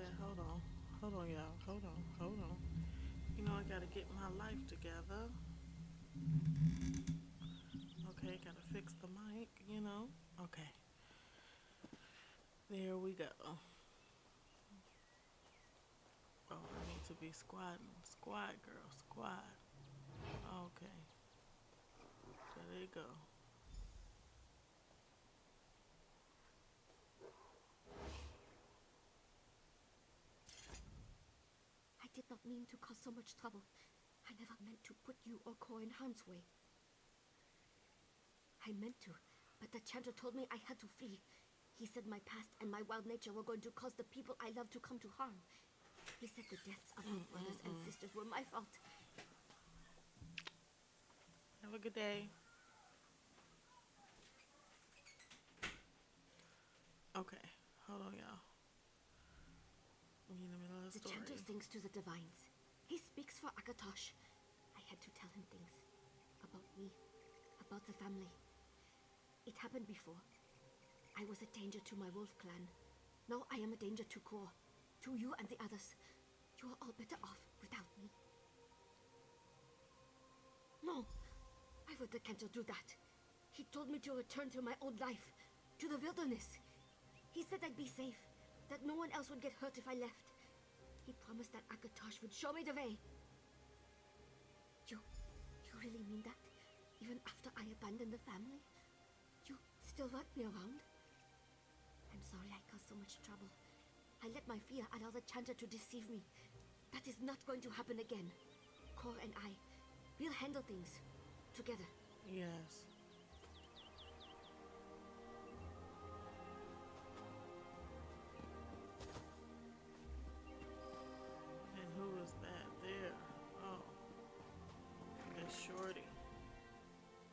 Okay, hold on. Hold on, y'all. Hold on. Hold on. You know, I gotta get my life together. Okay, gotta fix the mic. Okay, there we go. Oh, I need to be squatting. Squat, girl, squat. Okay, there you go. I did not mean to cause so much trouble. I never meant to put you or Cor in harm's way. I meant to, but the chanter told me I had to flee. He said my past and my wild nature were going to cause the people I love to come to harm. He said the deaths of my brothers and sisters were my fault. Have a good day. Okay, hold on, y'all. We in the middle of the The story. chanter sings to the divines. He speaks for Akatosh. I had to tell him things. About me. About the family. It happened before. I was a danger to my wolf clan. Now I am a danger to Kor. To you and the others. You are all better off without me. No! Why would the Cantor do that? He told me to return to my old life. To the wilderness. He said I'd be safe. That no one else would get hurt if I left. He promised that Akatosh would show me the way. You really mean that? Even after I abandoned the family? You still want me around? I'm sorry I caused so much trouble. I let my fear allow the chanter to deceive me. That is not going to happen again. Cor and I, we'll handle things. Together. Yes. And who is that there? Oh, that's Shorty.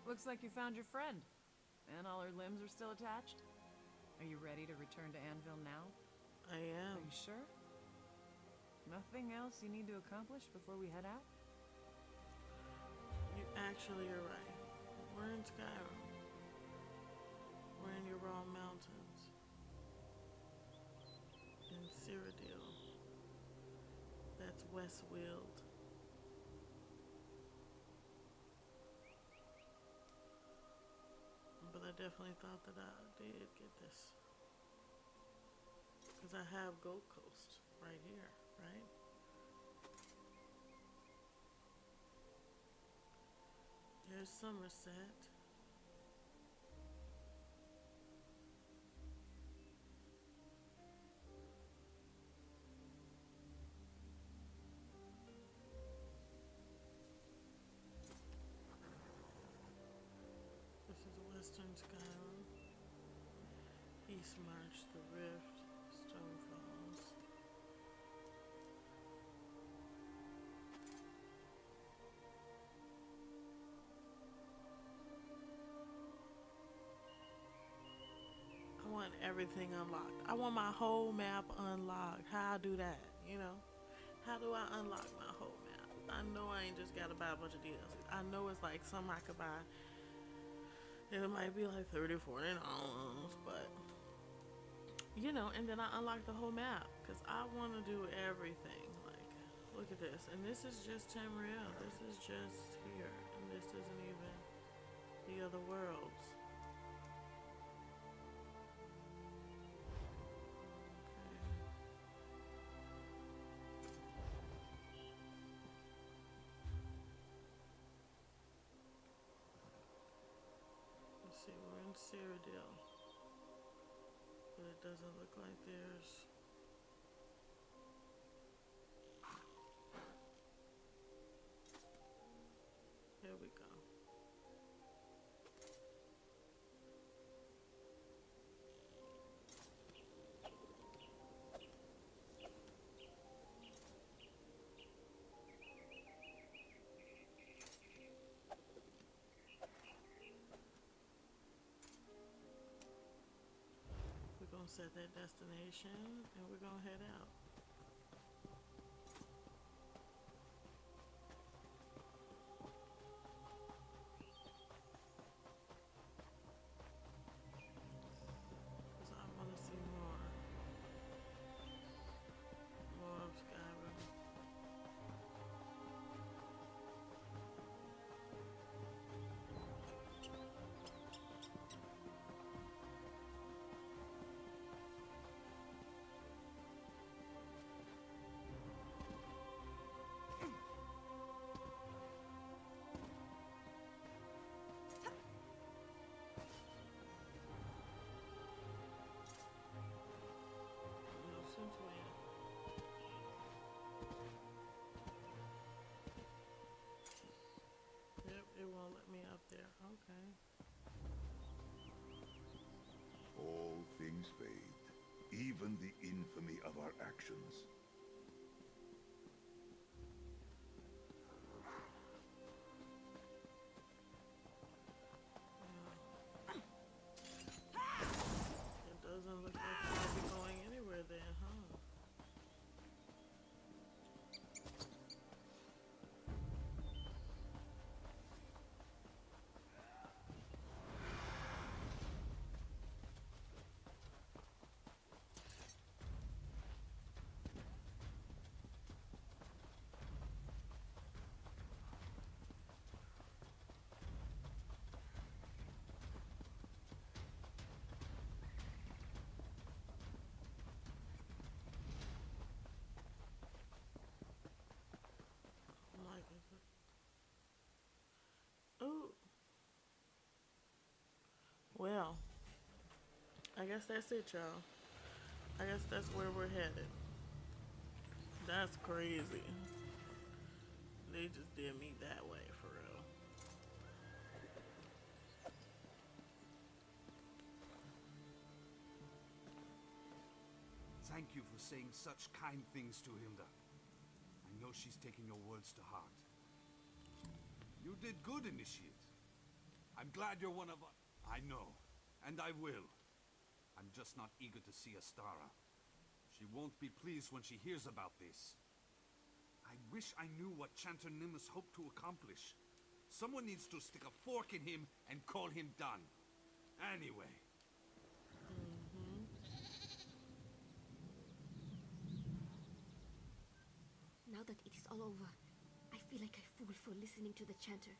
Looks like you found your friend. And all her limbs are still attached? Are you ready to return to Anvil now? I am. Are you sure? Nothing else you need to accomplish before we head out? You actually are right. We're in Skyrim. We're in your raw mountains. In Cyrodiil. That's Westwield. But I definitely thought that I did get this. Because I have Gold Coast right here, right? There's Somerset. This is Western Skyrim. East March, the Rift, Stone Falls. I want everything unlocked. I want my whole map unlocked. How I do that, you know? How do I unlock my whole map? I know I ain't just gotta buy a bunch of DLCs. I know it's like some I could buy. And it might be like 30, $40, but and then I unlock the whole map because I want to do everything. Like, look at this, and this is just Tamriel. This is just here, and this isn't even the other worlds. Okay. Let's see, we're in Cyrodiil, but it doesn't look like there's. Here we go. We're gonna set that destination, and we're gonna head out. Because I want to see more. fade, even the infamy of our actions. It doesn't look like we'll be going anywhere then, huh? I'm like, ooh. Well, I guess that's it, y'all. I guess that's where we're headed. That's crazy. They just did me that way, for real. Thank you for saying such kind things to Hilda. I know she's taking your words to heart. You did good, Initiate. I'm glad you're one of us. I know, and I will. I'm just not eager to see Astara. She won't be pleased when she hears about this. I wish I knew what Chanter Nimbus hoped to accomplish. Someone needs to stick a fork in him and call him done. Anyway. Now that it is all over, I feel like a fool for listening to the chanter.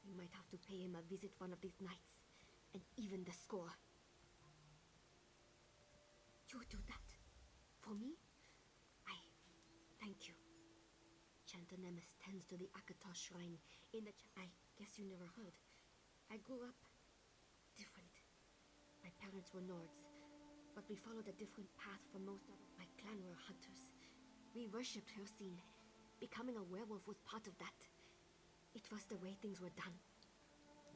We might have to pay him a visit one of these nights, and even the score. You do that? For me? I thank you. Chanter Nemes tends to the Akata shrine in the I guess you never heard. I grew up different. My parents were Nords, but we followed a different path from most of my clan were hunters. We worshipped Hercine. Becoming a werewolf was part of that. It was the way things were done.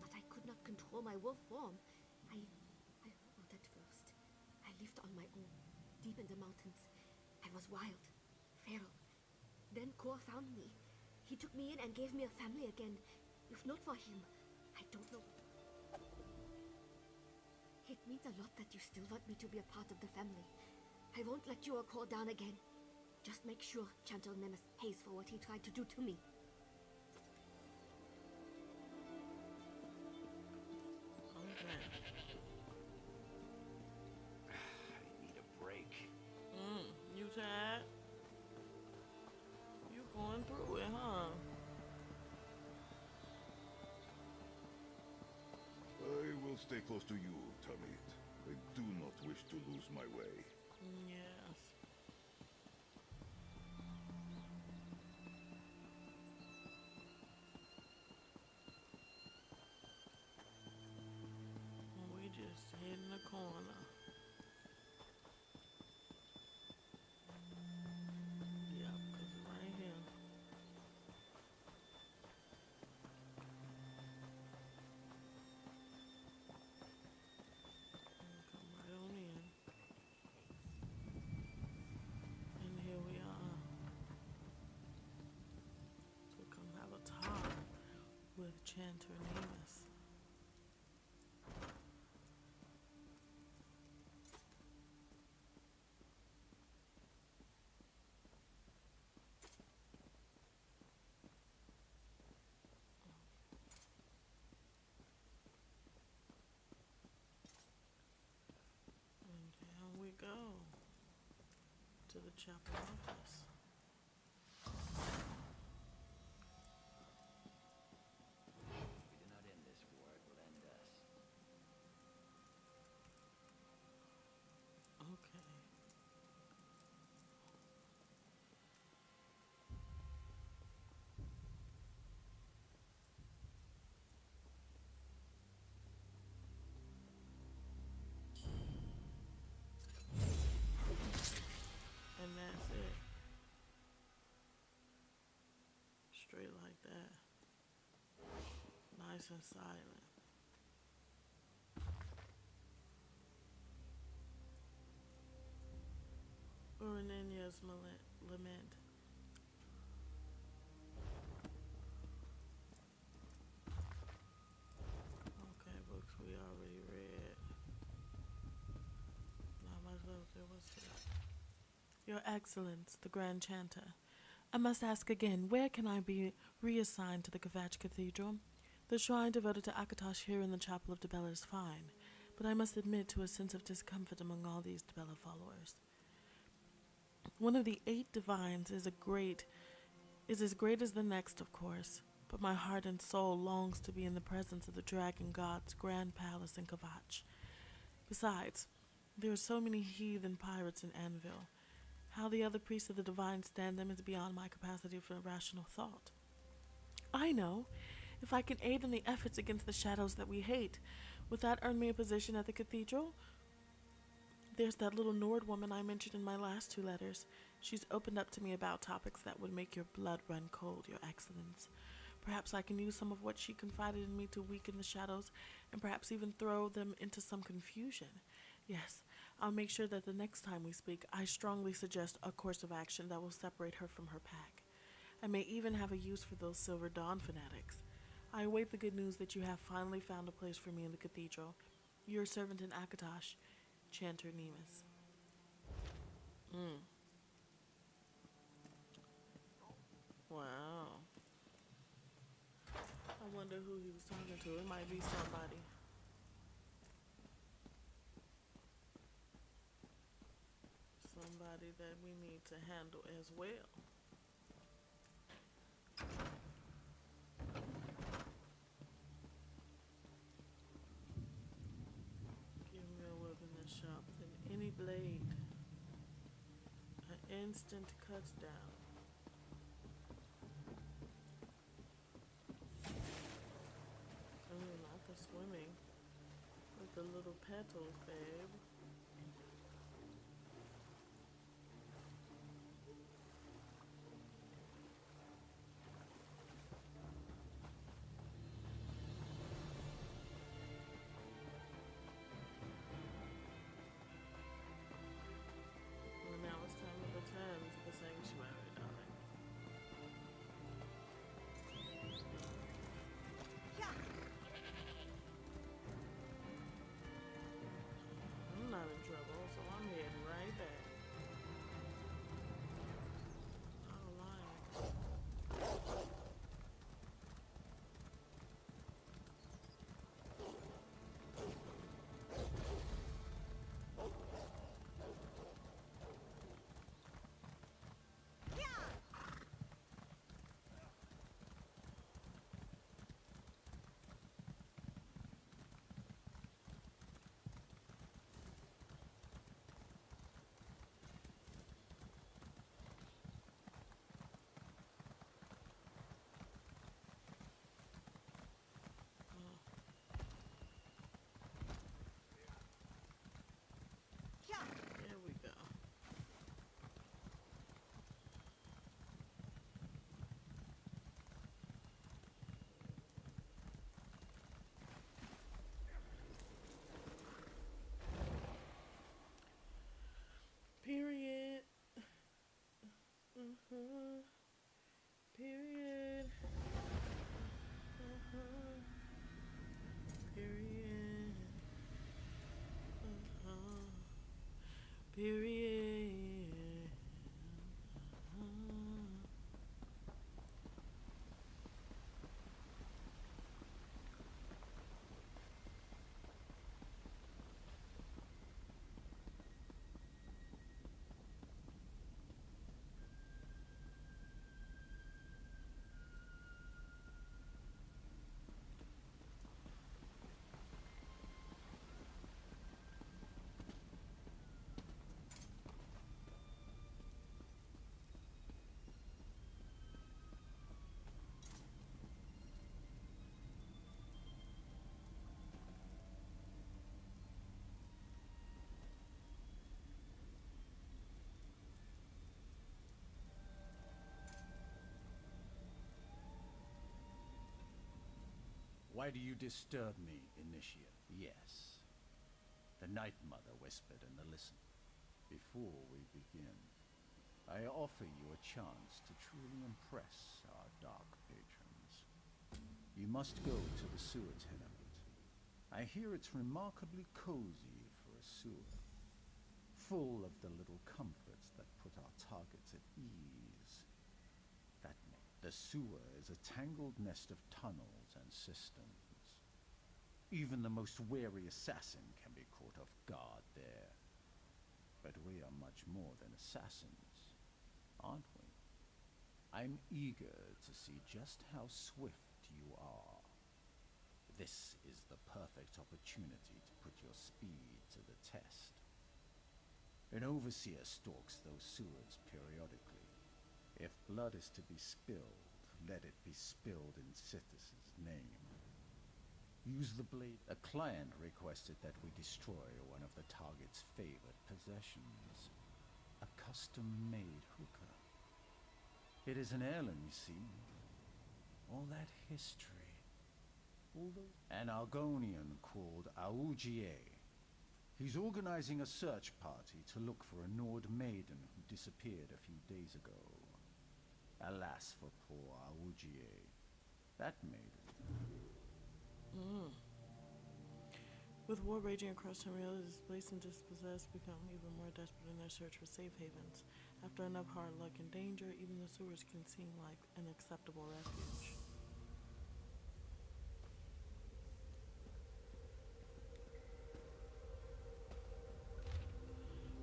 But I could not control my wolf form. I not at first. I lived on my own, deep in the mountains. I was wild, feral. Then Kor found me. He took me in and gave me a family again. If not for him, I don't know. It means a lot that you still want me to be a part of the family. I won't let you or Kor down again. Just make sure Chanter Nemes pays for what he tried to do to me. Okay. I need a break. You tired? You going through it, huh? I will stay close to you, Tamit. I do not wish to lose my way. Yes. We just hid in the corner. Yep, 'cause right here. Come right on in. And here we are. So come have a talk with Chanter Nemes. And down we go to the chapel office. We do not end this war, it will end us. Okay. And that's it. Straight like that. Nice and silent. Reninia's lament. Okay, books we already read. Not much else there was to that. Your Excellence, the Grand Chanter, I must ask again, where can I be reassigned to the Kvatch Cathedral? The shrine devoted to Akatosh here in the Chapel of Dibella is fine, but I must admit to a sense of discomfort among all these Dibella followers. One of the 8 divines is as great as the next, of course, but my heart and soul longs to be in the presence of the Dragon God's grand palace in Kvatch. Besides, there are so many heathen pirates in Anvil. How the other priests of the divine stand them is beyond my capacity for rational thought. I know. If I can aid in the efforts against the shadows that we hate, would that earn me a position at the cathedral? There's that little Nord woman I mentioned in my last 2 letters. She's opened up to me about topics that would make your blood run cold, Your Excellence. Perhaps I can use some of what she confided in me to weaken the shadows, and perhaps even throw them into some confusion. Yes, I'll make sure that the next time we speak, I strongly suggest a course of action that will separate her from her pack. I may even have a use for those Silver Dawn fanatics. I await the good news that you have finally found a place for me in the cathedral. Your servant in Akatosh, Chanter Nemus. Wow. I wonder who he was talking to. It might be somebody. Somebody that we need to handle as well. Give me a weapon that's sharper than any blade. An instant cuts down. Ooh, not the swimming. With the little petals, babe. Well, now it's time to return to the sanctuary, darling. I'm not in trouble, so I'm heading right back. Oh, lying. There we go. Period. Period. Period. Period. Why do you disturb me, Initiate? Yes. The Night Mother whispered in the listen. Before we begin, I offer you a chance to truly impress our dark patrons. You must go to the sewer tenement. I hear it's remarkably cozy for a sewer, full of the little comforts that put our targets at ease. The sewer is a tangled nest of tunnels and cisterns. Even the most wary assassin can be caught off guard there. But we are much more than assassins, aren't we? I'm eager to see just how swift you are. This is the perfect opportunity to put your speed to the test. An overseer stalks those sewers periodically. If blood is to be spilled, let it be spilled in Sithis' name. Use the blade. A client requested that we destroy one of the target's favorite possessions, a custom-made hookah. It is an heirloom, you see. All that history. An Argonian called Augie. He's organizing a search party to look for a Nord maiden who disappeared a few days ago. Alas for poor Augie. That maiden. With war raging across Tamriel, the displaced and dispossessed become even more desperate in their search for safe havens. After enough hard luck and danger, even the sewers can seem like an acceptable refuge.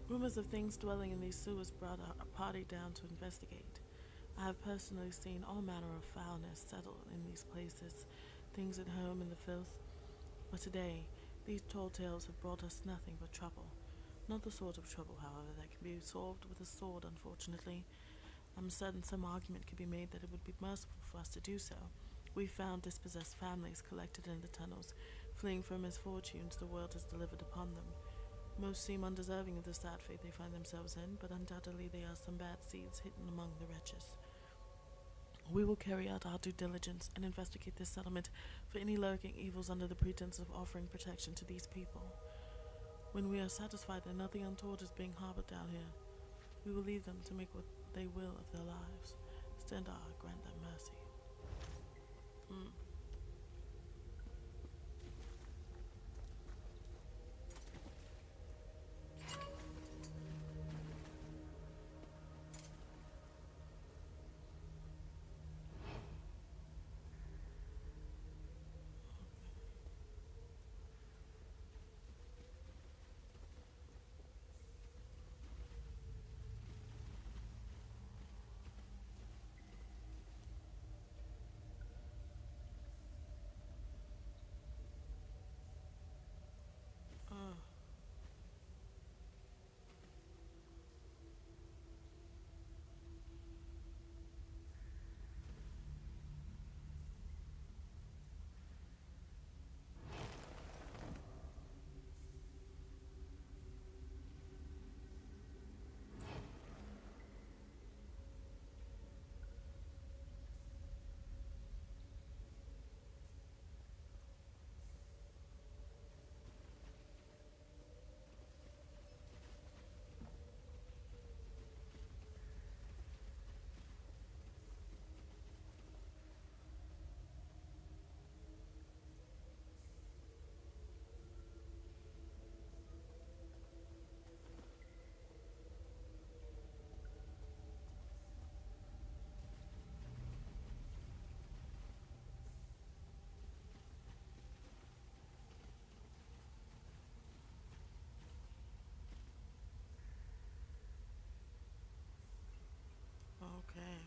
Rumors of things dwelling in these sewers brought a party down to investigate. I have personally seen all manner of foulness settle in these places, things at home in the filth. But today, these tall tales have brought us nothing but trouble. Not the sort of trouble, however, that can be solved with a sword, unfortunately. I'm certain some argument could be made that it would be merciful for us to do so. We found dispossessed families collected in the tunnels, fleeing from misfortunes the world has delivered upon them. Most seem undeserving of the sad fate they find themselves in, but undoubtedly there are some bad seeds hidden among the wretches. We will carry out our due diligence and investigate this settlement for any lurking evils under the pretense of offering protection to these people. When we are satisfied that nothing untoward is being harbored down here, we will leave them to make what they will of their lives. Stendar, grant them mercy. Okay.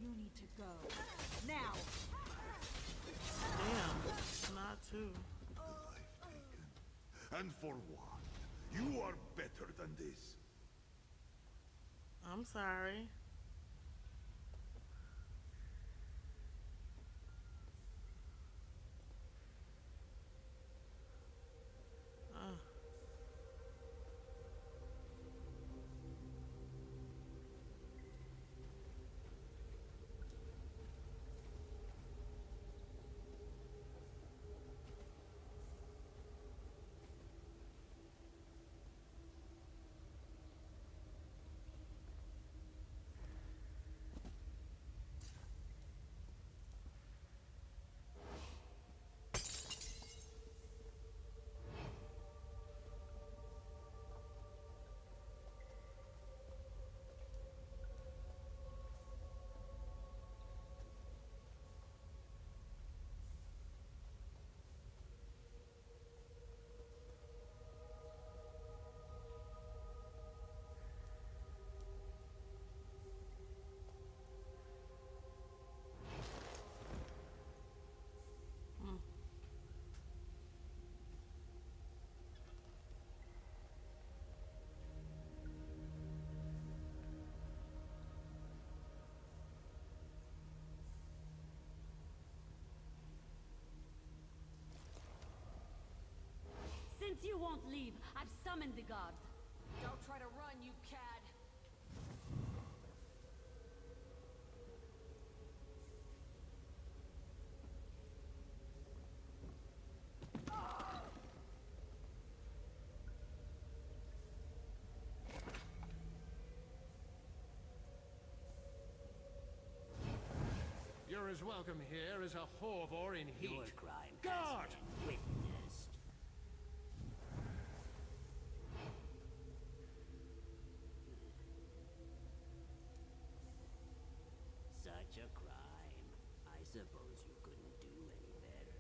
You need to go. Now! Damn, not too. Life taken. And for what? You are better than this. I'm sorry. you won't leave, I've summoned the guard. Don't try to run, you cad. You're as welcome here as a Horvor in heat. Your crime Guard! has been witnessed. Such a crime. I suppose you couldn't do any better.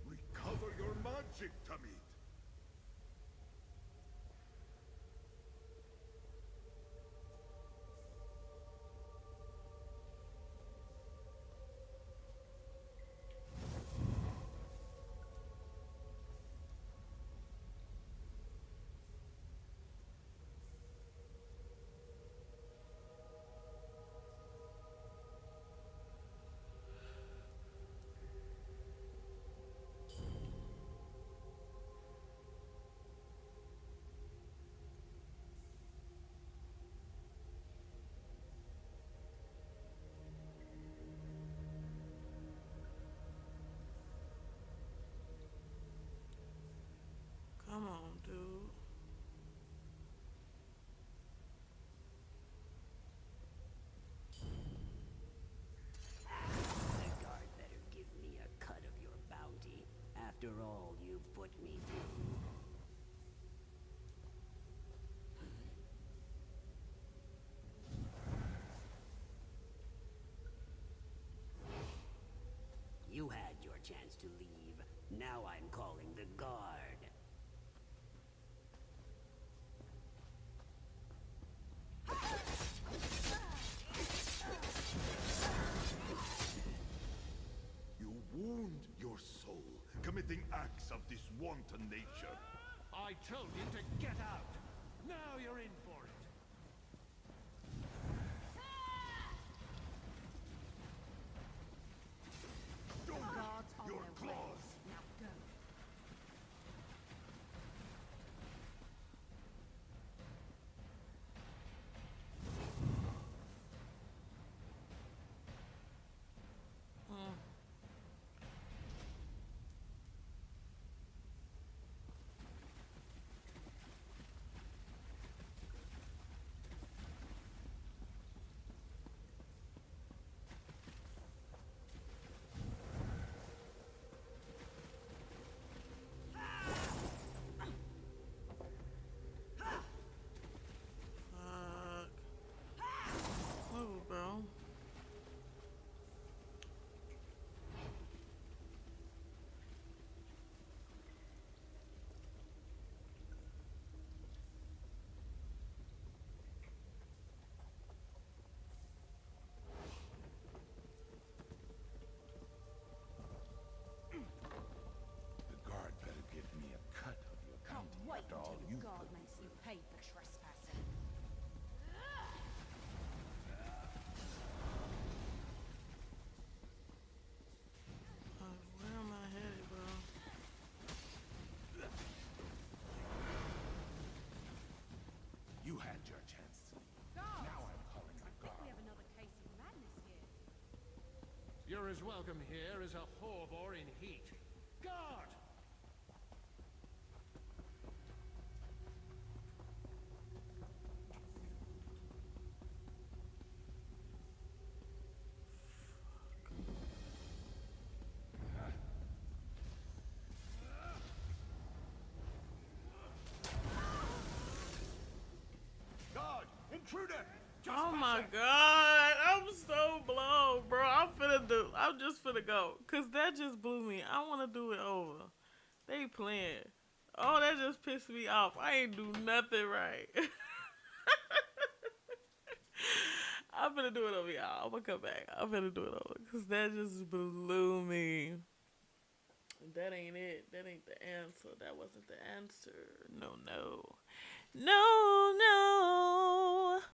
Recover your magic, Tamid. Come on, dude. The guard better give me a cut of your bounty. After all you've put me through. You had your chance to leave. Now I'm calling the guard. You wound your soul, committing acts of this wanton nature. I told you to get out. Now you're in for it. Show me Guards on your their way. claws. Now go. Fuck. Move, bro. The guard better give me a cut of your Can't bounty wait after all until you the guard put me makes you through. pay for trespassing. Where am I headed, bro? You had your chance to leave. Now I'm calling the We guard. have another case of madness here. You're as welcome here as a Horvor in heat. Guard! Guard! intruder! Oh my god, I'm so blown, bro. I'm just finna go. Cause that just blew me. I wanna do it over. They playing. Oh, that just pissed me off. I ain't do nothing right. I'm finna do it over, y'all. I'm gonna come back. I'm finna do it over. Cause that just blew me. That ain't it. That ain't the answer. That wasn't the answer. No, no. No, no.